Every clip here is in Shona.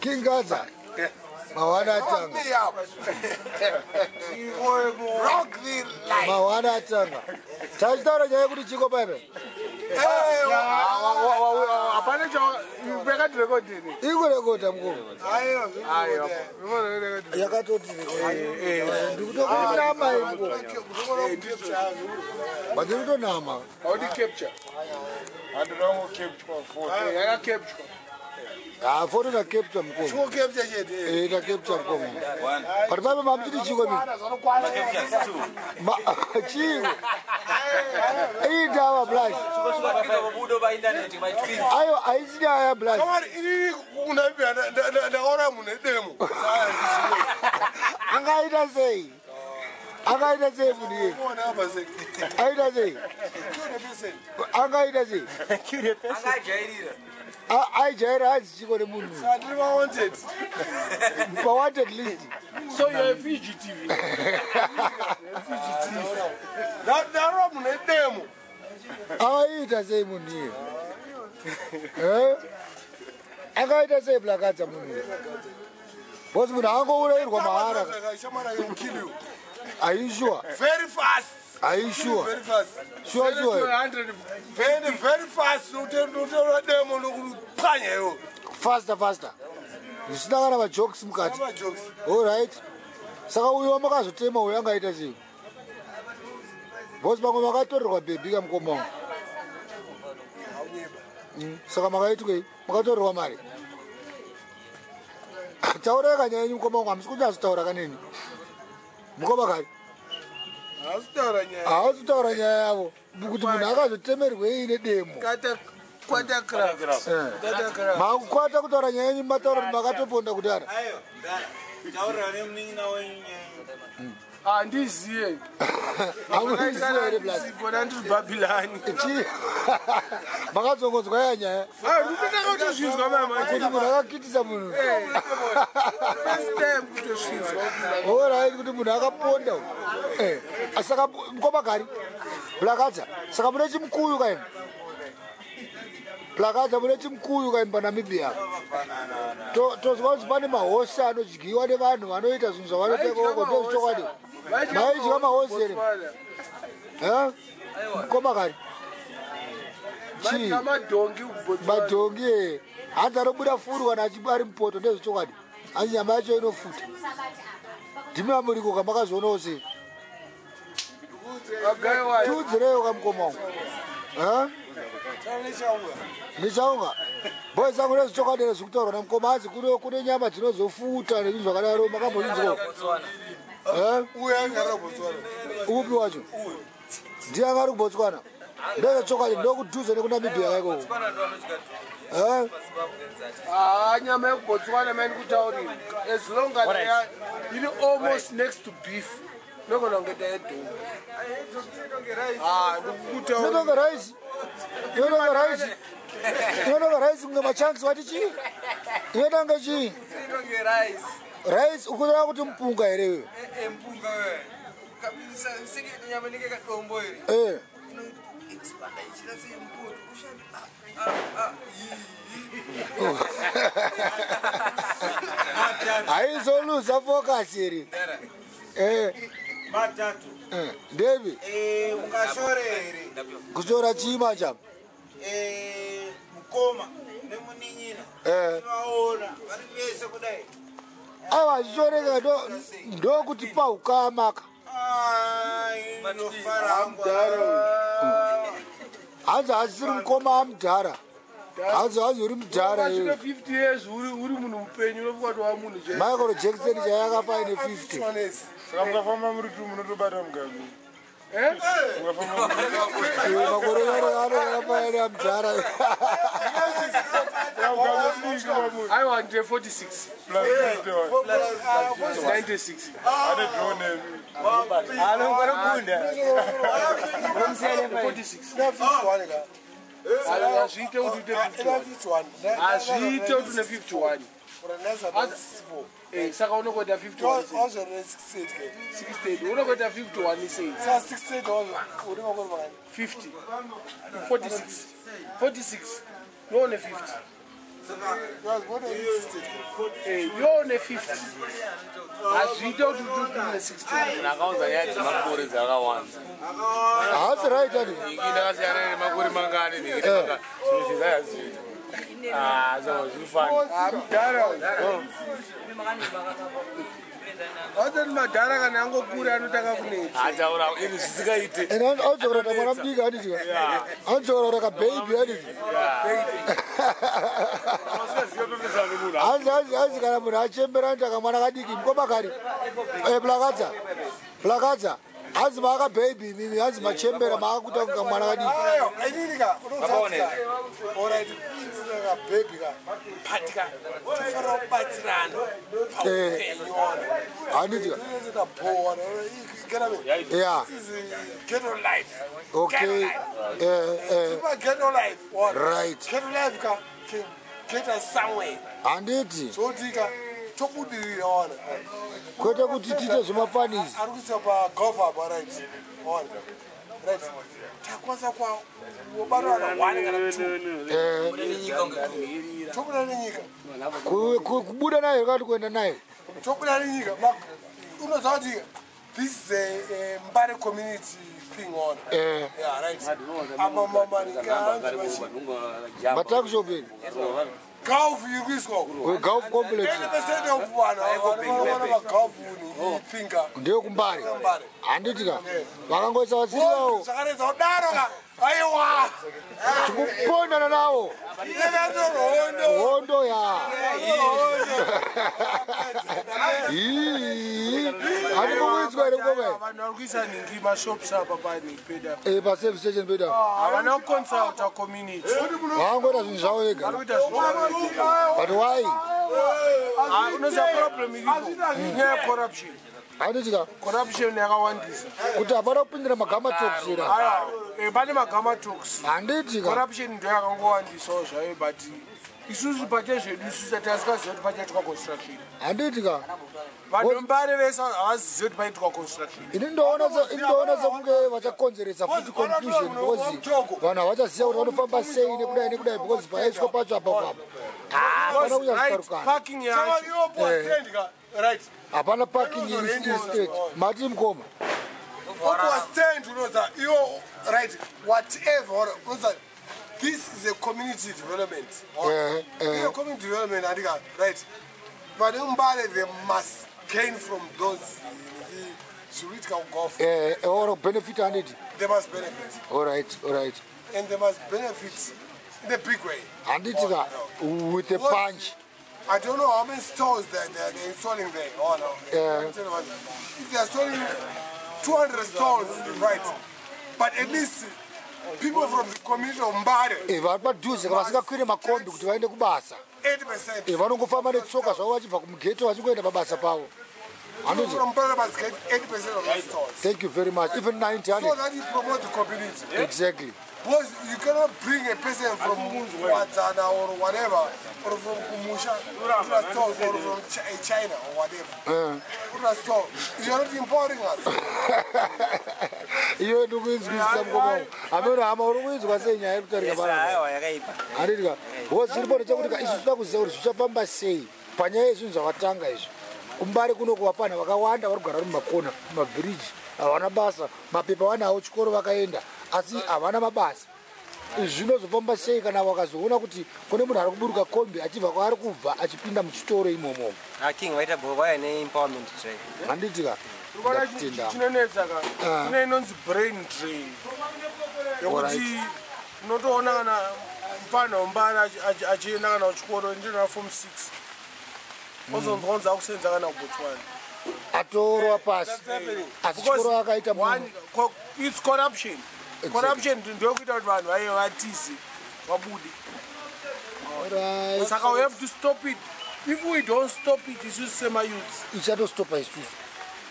King Gaza. Mawana Tanga. Rock the light. Mawana Tanga. Touchdown ya kuri chiko bebe. Apana cho beka record ni. Iko record mko. Ayo. Yakatoti. Ndikuto nama iko. Badiro nama. How do capture? I don't know capture for. Ya capture. Ah, photo na capture mko. Chuo capture chete. Na capture mko. Parba mamtidi chiko mi. Ma chiko. Dawa blash. Ayo aizida ya blash. Kama ini unabia na ora mune demo. Angaida sei. Angaida sei mudi. Aida sei. Angaida sei. I jaira chiko le munhu. Wanted. Wanted list. So you're a fugitive. That ora mune demo. Aida sei munhu. Angaida sei blakaza munhu. Boss munhu angourayirwa mahara. Shamara will kill you. Are you sure? Very fast. Are you sure? Very fast. Sure. Very fast. Demo no panya yo. Faster. Zvisina kana jokes mukati. Jokes. All right. Saka uyo makazotema uyo angaita sei. Boss bangu makatorerwa baby kamkomo. Saka makaitwe makatorerwa mari. Taura kanyanya mkomo ngamsi kunyazotaura kanini. Mukoma kari. Azitaura nyaya yavo. Kuti munhu akazotemerwe ine demo. Kwata craft. Makukwata kutaura nyaya yenyu mataura kuti makatoponda kudara. Taura nemunina wenyu. Andiziye. Hamuziye here plus. Sifona ndiri Babylon. Makadzongodzwa ya nyaya. Ndikutaka kutozvinzwa mama. Kuti munhu akakitisa munhu. First time kutozvinzwa. All right, kuti munhu akaponda. Saka mukoma gari. Blakaza. Saka mune chimkuyu kaini. Blakaza mune chimkuyu kaini paNamibia. Tozwa kuti pane mahosi anodyiwa nevanhu vanoita zvinhu zvavanoteka uko ndozvochokwadi. Maidya mahosi here. Mukoma gari. Madhongi hanzi anobuda furu kana ari mupoto ndezvechokwadi. Hanzi nyama yacho inofuta. Ndimi amuriko kamakazvionawo sei. Tiudzireyo kamukoma wangu. Nichaunga. Boys angu nezvechokwadi zvekutaurwa namukoma hanzi kune nyama dzinozofuta nezvinhu zvakadaro makambozvinzwa. Uya angara Botswana. Upi wacho? Ndiye angari kuBotswana. Ndezvechokwadi ndokudhuze nekuNamibia kako. Nyama yekuBotswana mani kutaurira. As long as they are almost next to beef. Nokona ngeta edongo. Ndinotonga rice. Ndinotonga rice kunge machanks wati chii? Ndinotanga chii? Rice ukutora kuti mpunga here wewe. Mpunga wewe. Kabisa sike nyama nike kadombo here. Expanda ichira sei mpoto ushandi. Haizoluza focus here. Matatu. Devi. Ungashore here. Kuchora chima chapa. Mukoma nemuninyina. Vaona vari vese kudai. Aiwa zvichoreka ndokuti paukamaka. Hanzi asiri mukoma amudhara. Hanzi uri mudhara iwe. 50 years uri munhu mupenyu unovuka kuti wa munhu je. Michael Jackson chayakafa ine 50. Saka mukafamba muri tu munotobata mugagu. Makore yakapa ine amudhara. I want 46. Plus 96. ane drone. Anokunda. 46. Azviite kuti 51. Azviite kuti 51. Saka unokuita 51. 60. Unokuita 51 sei. 50. 46. You're on a 50. You're on a 50. As we don't do the 60. That's right, Daddy. Other Madara and Ango Pura and Tagapuni. And also, I'm big at it. Also, like a baby at it. I chamber and Takamanadik, Kobakari, Plagaza. As my baby, me as my chamber, a Makuta Kamanadi. I didn't go. All right, baby. Patica. I need you. Yeah. Get on life. Okay. Get on life. Right. Get on life. Get us somewhere. And it. So, Tika, to put the on. Quite a good teacher, some funny. I was about cover, but right. On. Right. Takwasa kwa ubara one and two. Kubuda nayo kati kwenda nayo. This is a Mbare community thing on. Yeah, right. Batak shopping. Golf, you go. Golf complex. Ndio kumbari. Anditika. Vakangoisa wasiriwo. Aiwa. Tikuponda nawo. Hondo ya. Ani kuwizwa ile ngome. Vanarukisa ningi ma shops apa pani peda. Pa service station peda. Avana consult a community. Vangoita zvinhu zvavo ega. But why? Unoziva problem iripo. Nyaya yecorruption. Anditika. Corruption yakawandisa. Kuti hapana kupindira magama talks era. Pane magama talks. Anditika. Corruption ndo yakangowandisawo zvayo but isusu pake zvedu isusu tasingaziva kuti pachaitwa construction. Anditika. Vanhu Mbare vese havazivi kuti paitwa construction. Ini ndoona sekunge vachakonzeresa futi confusion because vanhu havachaziva kuti vanofamba sei nekudai nekudai because paiswa pacho apapo. Parking yacho. Right. Hapana parking in state. Mati mkoma. Right. Whatever. This is a community development. A community development, right? But they must gain from those. Or benefit on it. They must benefit. All right. And they must benefit in a big way. And it's with a punch. I don't know how many stores they're installing there. Oh, no. If they're installing 200 stores, right? But at least people from the community of Mbare, 80%. Vanongofamba netsoka zvavo vachibva kumugeto vachikuenda pabasa pavo. People from Mbare must get 80% of the stores. Thank you very much. Even 90. So that you promote the community. Exactly. Because you cannot bring a person from Wazana or whatever, or from Kumusha, to a store, or from China or whatever. To a store. You're not importing us. You're doing this. I'm not going to say, I have to tell you about it. What's important is that say, Panya Watanga is. Umbari kuno kuwapana wakawanda warugara mumakona mabridge havana basa mapepa vana uchikoro vakaenda asi havana mabasa. Zvinozofamba sei kana wakazoona kuti kune munhu ari kuburuka kombi achibva kwaari kubva achipinda muchitoro imomo. King waita bhova ine empowerment train. Handitika. Chinonetsa ka. Kune inonzi brain drain. Yokuti unotoona kana mfana wombana achienda kana kuchikoro ndina form 6. Ozonzonza akusenza kana kuBotswana. Atorwa pasi. Achikoro akaita munhu. It's corruption. Corruption ndokuita kuti vanhu vaive vatize vabude. Saka we have to stop it. If we don't stop it, isusu semayouth ichatostopa isusu.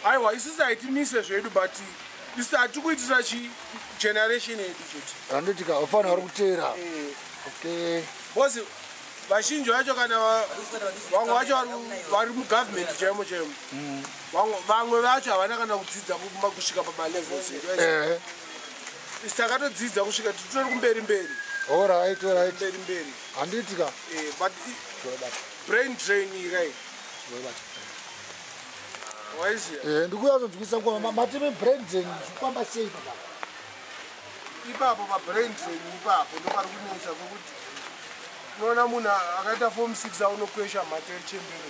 Aiwa isusu haitimise zvedu but isusu hatikuitira generation yedu chete. Handitika vafana vari kuteera. Okay. Because vazhinji vacho kana vamwe vacho vari mugovernment chaimo chaimo. Vamwe vacho havana kana kudzidza kusvika pamalevels edu. Takatodzidza kusvika titori kumberi mberi. All right. mberi Anditika. but brain drain right waizia ndikuyazonzwisa ngoma matime brain drain kwamba sei papa ipapo brain drain ipapo ndopari kunetsa kuti unoona munhu akaita form 6 aunokwesha materi chembere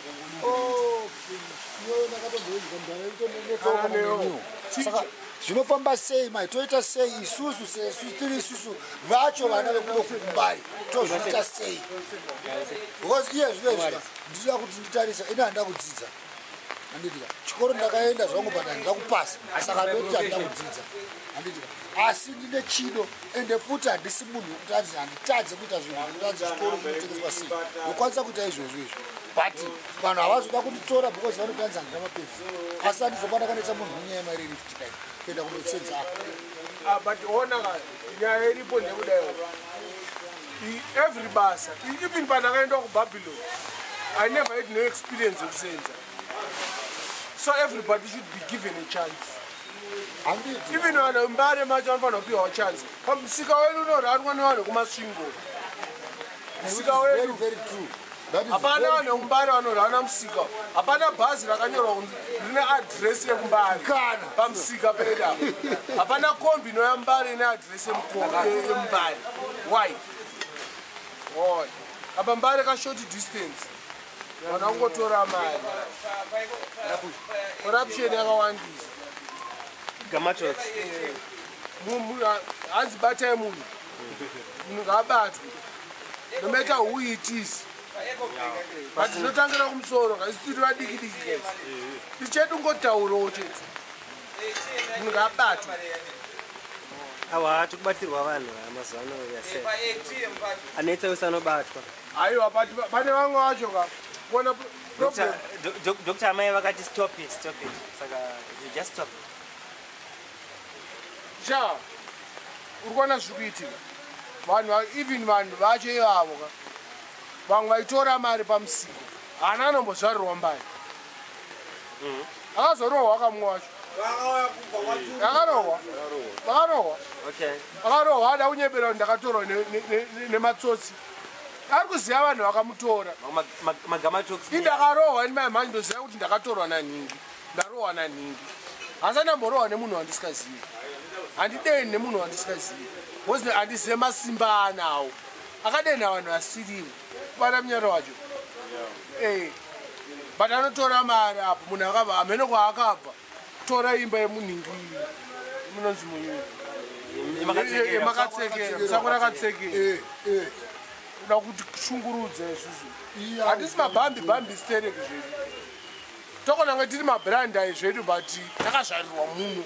zvinofamba sei mai toita sei isusu tiri isusu vacho vana vekunokumbari tozviita sei because iye zvinezvika ndinoda kuti nditarisa ine handida kudzidza handitika chikoro ndakaenda zvangu but handida kupasa saka ndoti handida kudzidza handitika asi ndine chido ende futi handisi munhu wekuti anzi handitadze kuita zvinhu kuti anzi chitoro kunotengeswa sei ndokwanisa kuita izvozvo izvo but vanhu havazoda kunditora because vanotanzi handina mapedzi asi handizopanda kanetsa munhu munyaya yemari 50 kai kuenda kunotsenza but ona nyaya iripo ndekudayo every basa even pandakaenda kubabylon I never had no experience yekusenza so everybody should be given a chance even vanhu mbare macho vanofanira kupiwa chance pamusika wenu unorarwa nevanhu kumasvingo musika wenu hapana vanhu vekumbare vanorarwa namusika hapana bhazi rakanyorwa kunzi rine adresi yekumbare pamusika peredapo hapana kombi inoya mbare ine adresi yemumbare why apa mbare kashort distance vanhu vangotora mari corruption yakawandisa hanzi batai munhu ngaabatwe no matter who it is but tinotangira kumusoro kaisi tiri vadiki diki kesi tichedu ngotaurawo chete munhu ngaabatwe awa hatikubatirwa vanhu mazuva ano yasea anetsa wese anobatwa aiwa pane vamwe vacho ka kuona problem Dr. Amai vakati stop it saka you just stop sha uri kuona zviri kuitika vanhu even vanhu vacho ivavo ka vamwe vaitora mari pamusika haana anombozvarirwa mbari akazorohwa kamwe wacho akarohwa ada kunyebera kuti ndakatorwa nematsotsi ari kuziva vanhu vakamutora indakarohwa nimamhanyi ndoziva kuti ndakatorwa nanhingi ndarohwa nanhingi hasi andamborohwa nemunhu wandisikazivi handideni nemunhu wandisikazivi bcause handizive masimba anawo akadena vanhu vasirivo kubata munyaro wacho but anotora mari apo munhu akabva hamene kwaakabva tora imba yemunhingi munonzi muyemakatsekera musango rakatsekera uda kuti kushungurudza isusu hatisi mabhambi stereki zvedu tokonange tiri mabranda zvedu but takazvarirwa muno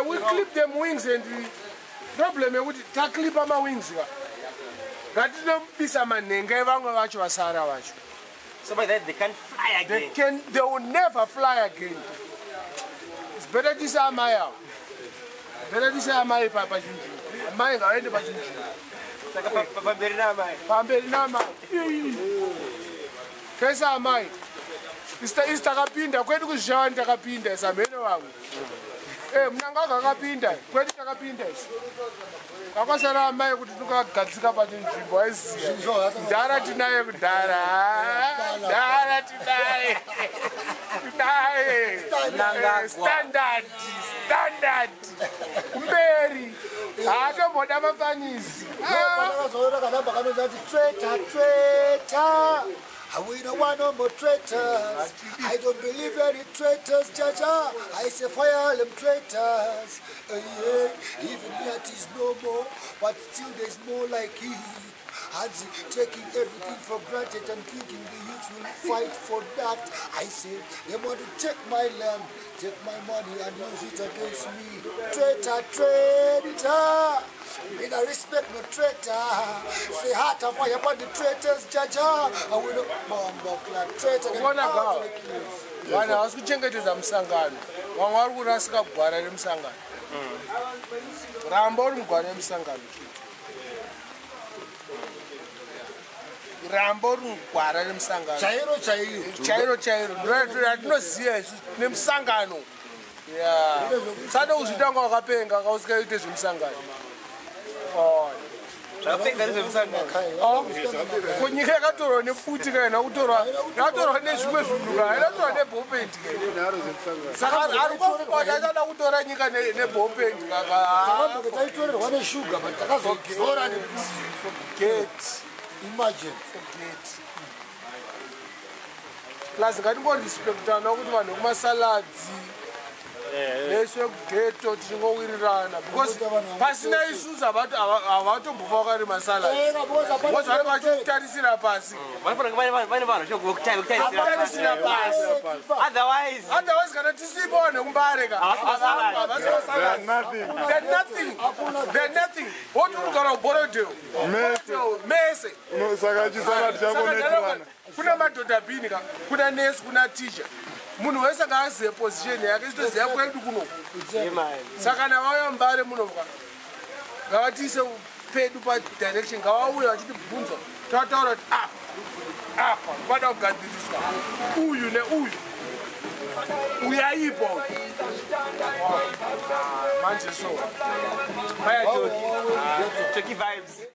we clip them wings and problem yekuti taklipa mawings ka ngatinobisa manhenga evamwe vacho vasara vacho so by that they can't fly again they will never fly again it's better tise amai avo better tise amai pachinjini amai ngavaende pachinjini pamberi naamai kaisa amai isi takapinda kwedu kuzvishawani takapinda samhene vamwe munangagwa akapinda kwedu takapinda isi kakosara amai kuti tukagadzika pachinzvimbo aiziya ndara tinaye kudhara ndara tinaye standard kumberi haatomboda mafanyizi We don't want no more traitors. I don't believe any traitors, Jaja. I say fire them traitors. Even that is no more, but still there's more like he. Hansi taking everything for granted and thinking the youth will fight for that. I say they want to take my land, take my money and use it against me. Traitor. Me no respect no traitor. Say heart of fire upon the traitors, Jaja. And we don't bomb like traitor. Vanhu havasi kuchengetedza musangano vamwe vari kurasika gwara remusangano ramba uri mugwara remusangano ramba uri mugwara remusangano chairo ratinoziva isu nemusangano Yeah. Sada uzvitanga wakapenga kausikaite zvemusangano. Zvapenga nezvemusangano. Kunyika yakatorwa nefuti kana kutorwa nezvimwe zvinhu kana yakatorwa nebhopendi. Saka ari kufunda achada kutora nyika nebhopendi kaka. Taitorerwa neshuga but takazozora Forget. Imagine. Forget. Plus ngatingorespectana kuti vanhu kumasaladzi leswe kugeto tichingowirirana because pasina isusu havatombova wakari masaladzi because vari vachitarisira pasi tarisira pasi otherwise kana tisipo vanhu vekumbareka they're nothing woturugara kuborodeo mese kuna madhodha bhini kuna nesi kuna teacher munhu wese ngaazive position yake isitoziva kwedu kuno saka navauya mbare muno ngavatiise pedu padirection ngavauya vachitibvunza tataura kuti apa vada kugadziriswa uyu neuyu uyaipo manje so Toki vibes.